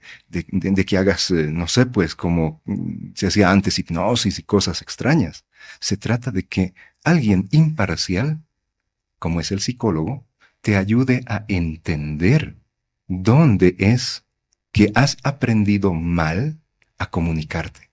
que hagas, no sé, pues como se hacía antes, hipnosis y cosas extrañas. Se trata de que alguien imparcial, como es el psicólogo, te ayude a entender dónde es que has aprendido mal a comunicarte.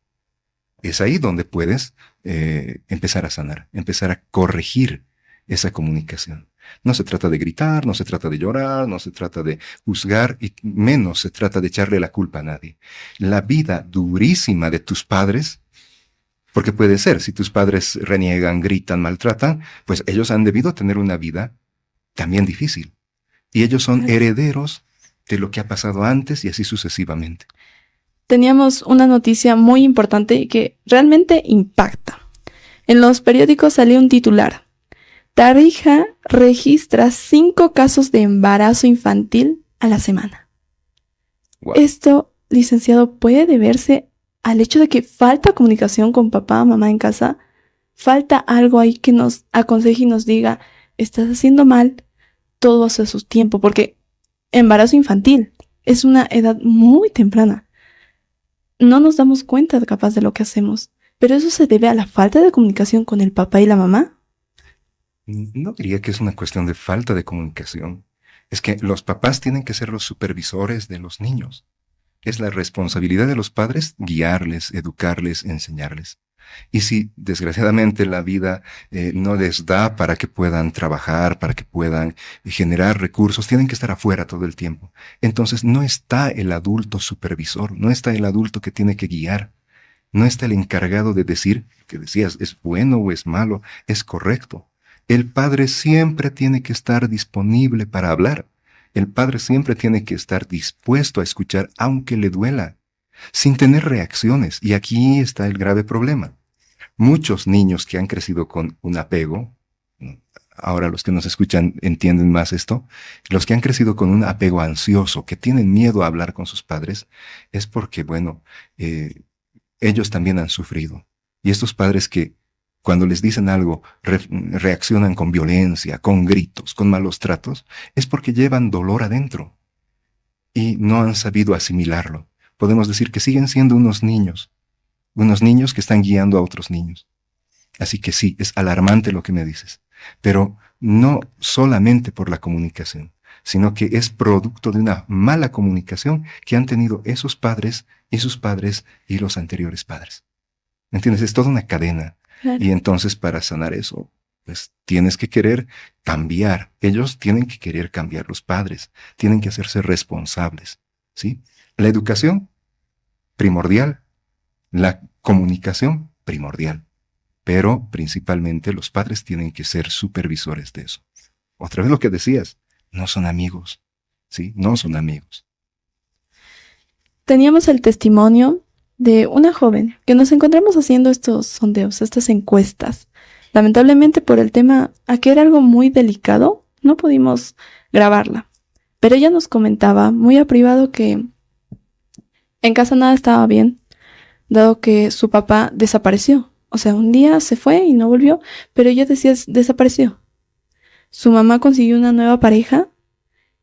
Es ahí donde puedes empezar a sanar, empezar a corregir esa comunicación. No se trata de gritar, no se trata de llorar, no se trata de juzgar y menos se trata de echarle la culpa a nadie. La vida durísima de tus padres, porque puede ser, si tus padres reniegan, gritan, maltratan, pues ellos han debido tener una vida también difícil. Y ellos son herederos de lo que ha pasado antes y así sucesivamente. Teníamos una noticia muy importante y que realmente impacta. En los periódicos salió un titular. Tarija registra 5 casos de embarazo infantil a la semana. Wow. Esto, licenciado, puede deberse al hecho de que falta comunicación con papá, mamá en casa. Falta algo ahí que nos aconseje y nos diga, estás haciendo mal, todo hace su tiempo, porque embarazo infantil es una edad muy temprana. No nos damos cuenta capaz de lo que hacemos, pero eso se debe a la falta de comunicación con el papá y la mamá. No diría que es una cuestión de falta de comunicación. Es que los papás tienen que ser los supervisores de los niños. Es la responsabilidad de los padres guiarles, educarles, enseñarles. Y si desgraciadamente la vida no les da para que puedan trabajar, para que puedan generar recursos, tienen que estar afuera todo el tiempo. Entonces no está el adulto supervisor, no está el adulto que tiene que guiar, no está el encargado de decir, que decías, es bueno o es malo, es correcto. El padre siempre tiene que estar disponible para hablar. El padre siempre tiene que estar dispuesto a escuchar aunque le duela, sin tener reacciones. Y aquí está el grave problema. Muchos niños que han crecido con un apego, ahora los que nos escuchan entienden más esto, los que han crecido con un apego ansioso, que tienen miedo a hablar con sus padres, es porque, bueno, ellos también han sufrido. Y estos padres que cuando les dicen algo, reaccionan con violencia, con gritos, con malos tratos, es porque llevan dolor adentro y no han sabido asimilarlo. Podemos decir que siguen siendo unos niños que están guiando a otros niños. Así que sí, es alarmante lo que me dices, pero no solamente por la comunicación, sino que es producto de una mala comunicación que han tenido esos padres y sus padres y los anteriores padres. ¿Entiendes? Es toda una cadena. Claro. Y entonces para sanar eso, pues tienes que querer cambiar. Ellos tienen que querer cambiar, los padres tienen que hacerse responsables, ¿sí? La educación, primordial, La comunicación primordial, pero principalmente los padres tienen que ser supervisores de eso. Otra vez lo que decías, no son amigos, ¿sí? No son amigos. Teníamos el testimonio de una joven que nos encontramos haciendo estos sondeos, estas encuestas. Lamentablemente por el tema, a que era algo muy delicado, no pudimos grabarla. Pero ella nos comentaba muy a privado que en casa nada estaba bien, dado que su papá desapareció. O sea, un día se fue y no volvió, pero ella decía desapareció. Su mamá consiguió una nueva pareja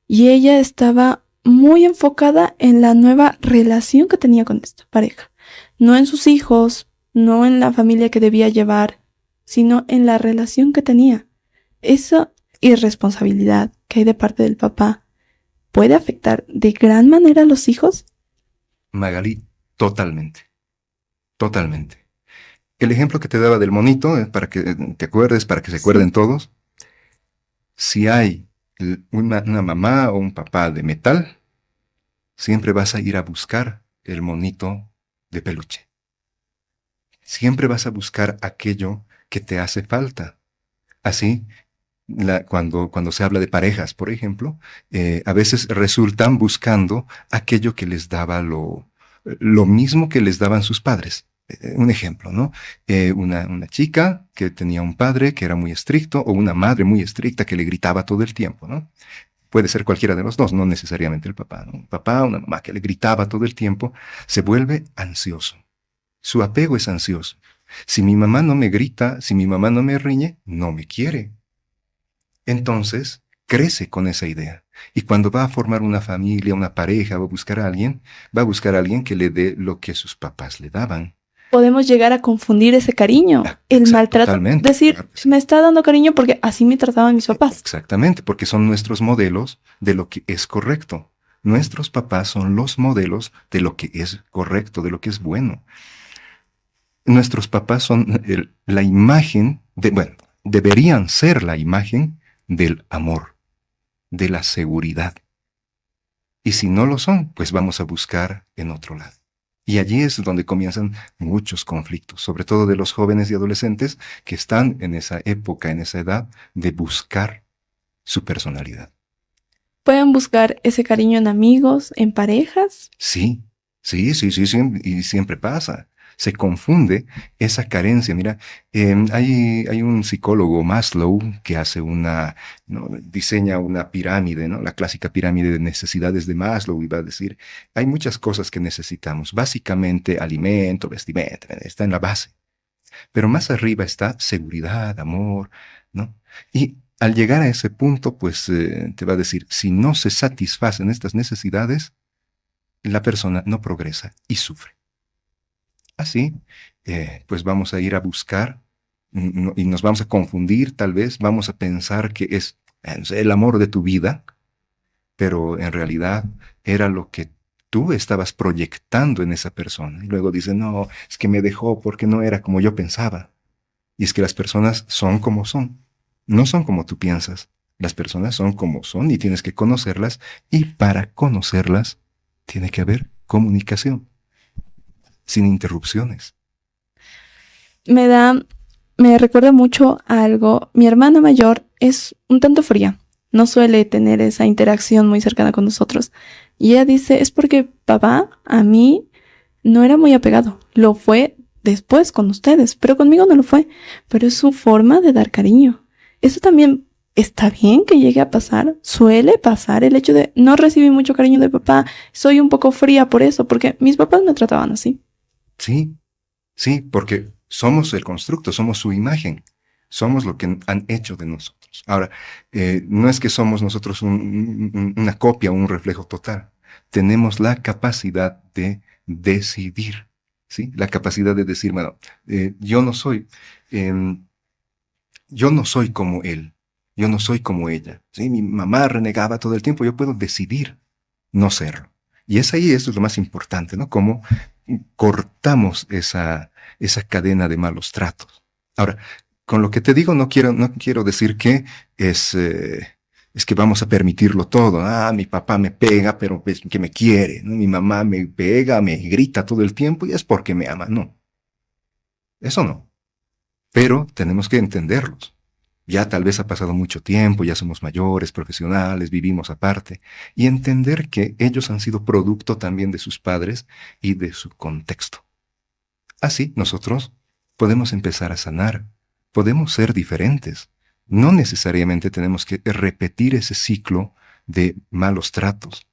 y ella estaba muy enfocada en la nueva relación que tenía con esta pareja. No en sus hijos, no en la familia que debía llevar, sino en la relación que tenía. Esa irresponsabilidad que hay de parte del papá puede afectar de gran manera a los hijos. Magali, totalmente. Totalmente. El ejemplo que te daba del monito, para que te acuerdes, para que se acuerden todos. Si hay una mamá o un papá de metal, siempre vas a ir a buscar el monito de peluche. Siempre vas a buscar aquello que te hace falta. Así, cuando se habla de parejas, por ejemplo, a veces resultan buscando aquello que les daba lo mismo que les daban sus padres. Un ejemplo, ¿no? Una chica que tenía un padre que era muy estricto o una madre muy estricta que le gritaba todo el tiempo, ¿no? Puede ser cualquiera de los dos, no necesariamente el papá, ¿no? Un papá, una mamá que le gritaba todo el tiempo, se vuelve ansioso. Su apego es ansioso. Si mi mamá no me grita, si mi mamá no me riñe, no me quiere. Entonces, crece con esa idea. Y cuando va a formar una familia, una pareja, va a buscar a alguien que le dé lo que sus papás le daban. Podemos llegar a confundir ese cariño, el maltrato. Totalmente. Decir, Claro. me está dando cariño porque así me trataban mis papás. Exactamente, porque son nuestros modelos de lo que es correcto. Nuestros papás son los modelos de lo que es correcto, de lo que es bueno. Nuestros papás son la imagen deberían ser la imagen del amor, de la seguridad. Y si no lo son, pues vamos a buscar en otro lado. Y allí es donde comienzan muchos conflictos, sobre todo de los jóvenes y adolescentes que están en esa época, en esa edad de buscar su personalidad. Pueden buscar ese cariño en amigos, en parejas. Sí, y siempre pasa. Se confunde esa carencia. Mira, hay un psicólogo, Maslow, que hace diseña una pirámide, ¿no? La clásica pirámide de necesidades de Maslow, y va a decir, hay muchas cosas que necesitamos. Básicamente, alimento, vestimenta, está en la base. Pero más arriba está seguridad, amor, ¿no? Y al llegar a ese punto, pues te va a decir, si no se satisfacen estas necesidades, la persona no progresa y sufre. Así, pues vamos a ir a buscar y nos vamos a confundir, tal vez, vamos a pensar que es el amor de tu vida, pero en realidad era lo que tú estabas proyectando en esa persona. Y luego dices, no, es que me dejó porque no era como yo pensaba. Y es que las personas son como son, no son como tú piensas. Las personas son como son y tienes que conocerlas, y para conocerlas tiene que haber comunicación. Sin interrupciones. Me recuerda mucho a algo. Mi hermana mayor es un tanto fría. No suele tener esa interacción muy cercana con nosotros. Y ella dice, es porque papá a mí no era muy apegado. Lo fue después con ustedes, pero conmigo no lo fue. Pero es su forma de dar cariño. Eso también está bien que llegue a pasar. Suele pasar el hecho de no recibir mucho cariño de papá. Soy un poco fría por eso, porque mis papás me trataban así. Sí, porque somos el constructo, somos su imagen, somos lo que han hecho de nosotros. Ahora, no es que somos nosotros una copia o un reflejo total. Tenemos la capacidad de decidir, ¿sí? La capacidad de decir, bueno, yo no soy como él, yo no soy como ella, ¿sí? Mi mamá renegaba todo el tiempo, yo puedo decidir no serlo. Y eso es lo más importante, ¿no? Cómo cortamos esa cadena de malos tratos. Ahora, con lo que te digo, no quiero decir que es es que vamos a permitirlo todo. Mi papá me pega, pero es que me quiere, ¿no? Mi mamá me pega, me grita todo el tiempo y es porque me ama. No, eso no. Pero tenemos que entenderlos. Ya tal vez ha pasado mucho tiempo, ya somos mayores, profesionales, vivimos aparte, y entender que ellos han sido producto también de sus padres y de su contexto. Así nosotros podemos empezar a sanar, podemos ser diferentes. No necesariamente tenemos que repetir ese ciclo de malos tratos.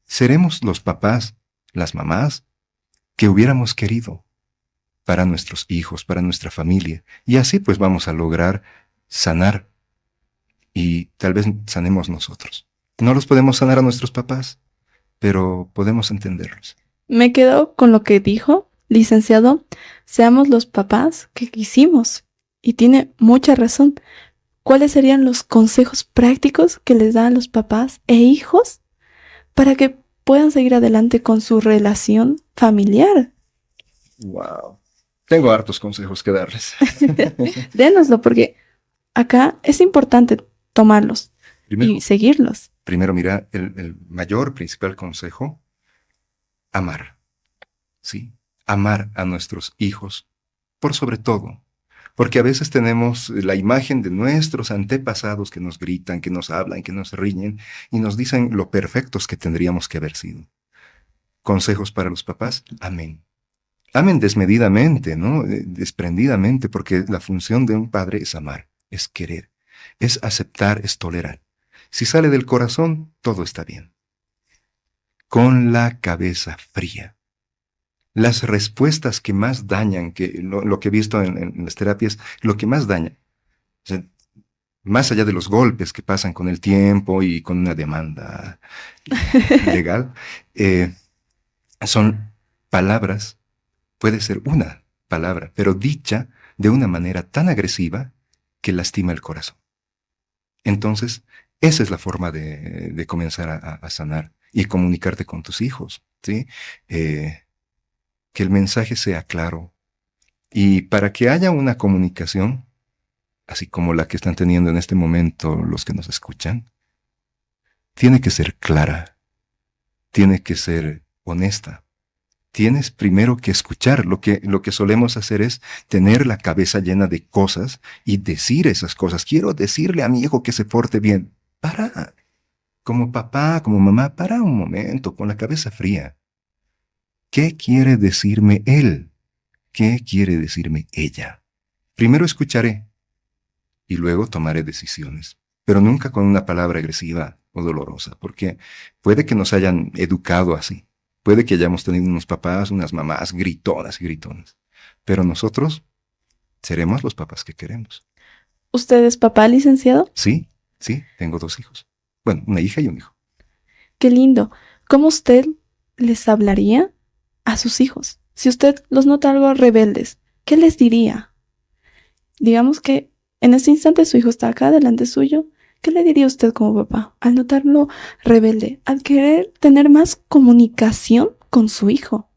Seremos los papás, las mamás, que hubiéramos querido para nuestros hijos, para nuestra familia. Y así pues vamos a lograr sanar. Y tal vez sanemos nosotros. No los podemos sanar a nuestros papás, pero podemos entenderlos. Me quedo con lo que dijo, licenciado, seamos los papás que quisimos. Y tiene mucha razón. ¿Cuáles serían los consejos prácticos que les dan los papás e hijos para que puedan seguir adelante con su relación familiar? Wow. Tengo hartos consejos que darles. Dénoslo, porque acá es importante tomarlos y seguirlos. Primero, mira, el mayor, principal consejo, amar. Sí, amar a nuestros hijos por sobre todo. Porque a veces tenemos la imagen de nuestros antepasados que nos gritan, que nos hablan, que nos riñen y nos dicen lo perfectos que tendríamos que haber sido. Consejos para los papás, amen. Amen desmedidamente, ¿no? Desprendidamente, porque la función de un padre es amar, es querer, es aceptar, es tolerar. Si sale del corazón, todo está bien. Con la cabeza fría. Las respuestas que más dañan, que lo que he visto en las terapias, lo que más daña, o sea, más allá de los golpes que pasan con el tiempo y con una demanda legal, son palabras, puede ser una palabra, pero dicha de una manera tan agresiva que lastima el corazón. Entonces, esa es la forma de comenzar a sanar y comunicarte con tus hijos, ¿sí? Que el mensaje sea claro. Y para que haya una comunicación, así como la que están teniendo en este momento los que nos escuchan, tiene que ser clara, tiene que ser honesta. Tienes primero que escuchar. Lo que solemos hacer es tener la cabeza llena de cosas y decir esas cosas. Quiero decirle a mi hijo que se porte bien. Para. Como papá, como mamá, para un momento, con la cabeza fría. ¿Qué quiere decirme él? ¿Qué quiere decirme ella? Primero escucharé y luego tomaré decisiones, pero nunca con una palabra agresiva o dolorosa, porque puede que nos hayan educado así. Puede que hayamos tenido unos papás, unas mamás gritonas y gritonas, pero nosotros seremos los papás que queremos. ¿Usted es papá, licenciado? Sí, tengo 2 hijos. Bueno, una hija y un hijo. Qué lindo. ¿Cómo usted les hablaría a sus hijos? Si usted los nota algo rebeldes, ¿qué les diría? Digamos que en este instante su hijo está acá delante suyo. ¿Qué le diría usted como papá al notarlo rebelde, al querer tener más comunicación con su hijo?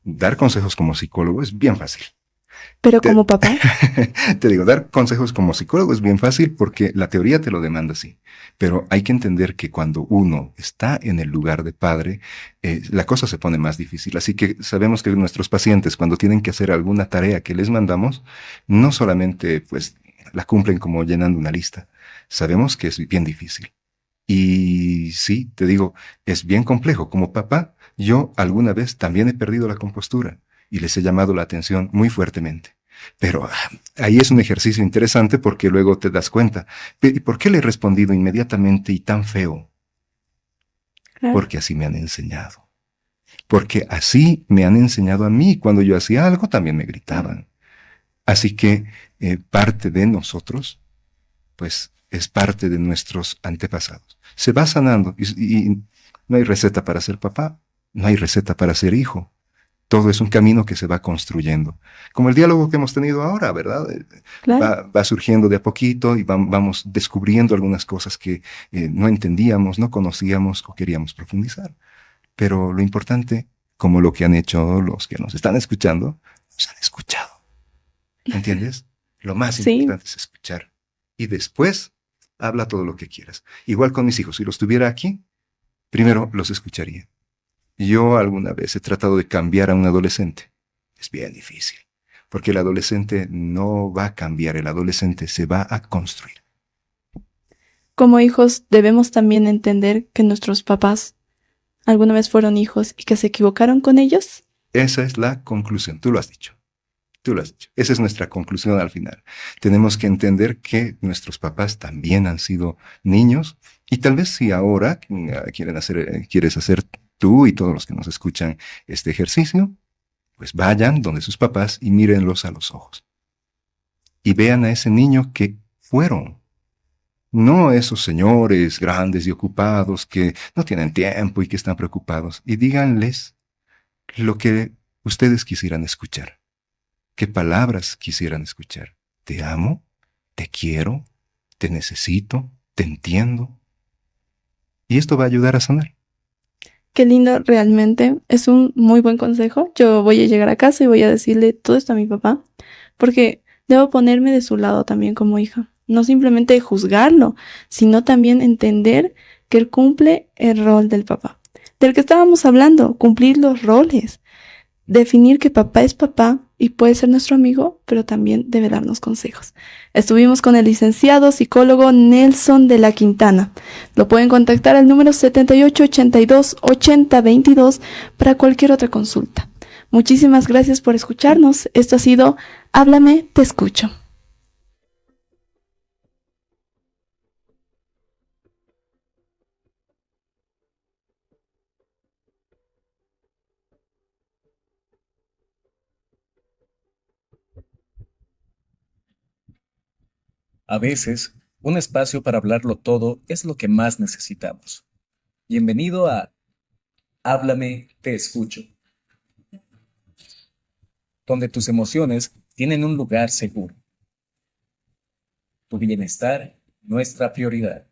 Dar consejos como psicólogo es bien fácil. Pero como papá. Te digo, dar consejos como psicólogo es bien fácil porque la teoría te lo demanda así. Pero hay que entender que cuando uno está en el lugar de padre, la cosa se pone más difícil. Así que sabemos que nuestros pacientes, cuando tienen que hacer alguna tarea que les mandamos, no solamente pues la cumplen como llenando una lista. Sabemos que es bien difícil. Y sí, te digo, es bien complejo. Como papá, yo alguna vez también he perdido la compostura y les he llamado la atención muy fuertemente. Pero ahí es un ejercicio interesante porque luego te das cuenta. ¿Y por qué le he respondido inmediatamente y tan feo? Claro. Porque así me han enseñado. Porque así me han enseñado a mí. Cuando yo hacía algo también me gritaban. Así que parte de nosotros, pues es parte de nuestros antepasados. Se va sanando y no hay receta para ser papá, no hay receta para ser hijo. Todo es un camino que se va construyendo. Como el diálogo que hemos tenido ahora, ¿verdad? Claro. Va surgiendo de a poquito y vamos descubriendo algunas cosas que no entendíamos, no conocíamos o queríamos profundizar. Pero lo importante, como lo que han hecho los que nos están escuchando, nos han escuchado. ¿Entiendes? Lo más importante es escuchar. Y después habla todo lo que quieras. Igual con mis hijos, si los tuviera aquí, primero los escucharía. Yo alguna vez he tratado de cambiar a un adolescente. Es bien difícil, porque el adolescente no va a cambiar, el adolescente se va a construir. Como hijos debemos también entender que nuestros papás alguna vez fueron hijos y que se equivocaron con ellos. Esa es la conclusión, tú lo has dicho. Tú lo has dicho. Esa es nuestra conclusión al final. Tenemos que entender que nuestros papás también han sido niños y tal vez si ahora quieres hacer tú y todos los que nos escuchan este ejercicio, pues vayan donde sus papás y mírenlos a los ojos. Y vean a ese niño que fueron. No esos señores grandes y ocupados que no tienen tiempo y que están preocupados. Y díganles lo que ustedes quisieran escuchar. ¿Qué palabras quisieran escuchar? Te amo, te quiero, te necesito, te entiendo. Y esto va a ayudar a sanar. Qué lindo, realmente. Es un muy buen consejo. Yo voy a llegar a casa y voy a decirle todo esto a mi papá, porque debo ponerme de su lado también como hija. No simplemente juzgarlo, sino también entender que él cumple el rol del papá. Del que estábamos hablando, cumplir los roles. Definir que papá es papá y puede ser nuestro amigo, pero también debe darnos consejos. Estuvimos con el licenciado psicólogo Nelson de la Quintana. Lo pueden contactar al número 7882-8022 para cualquier otra consulta. Muchísimas gracias por escucharnos. Esto ha sido Háblame, te escucho. A veces, un espacio para hablarlo todo es lo que más necesitamos. Bienvenido a Háblame, te escucho, donde tus emociones tienen un lugar seguro. Tu bienestar, nuestra prioridad.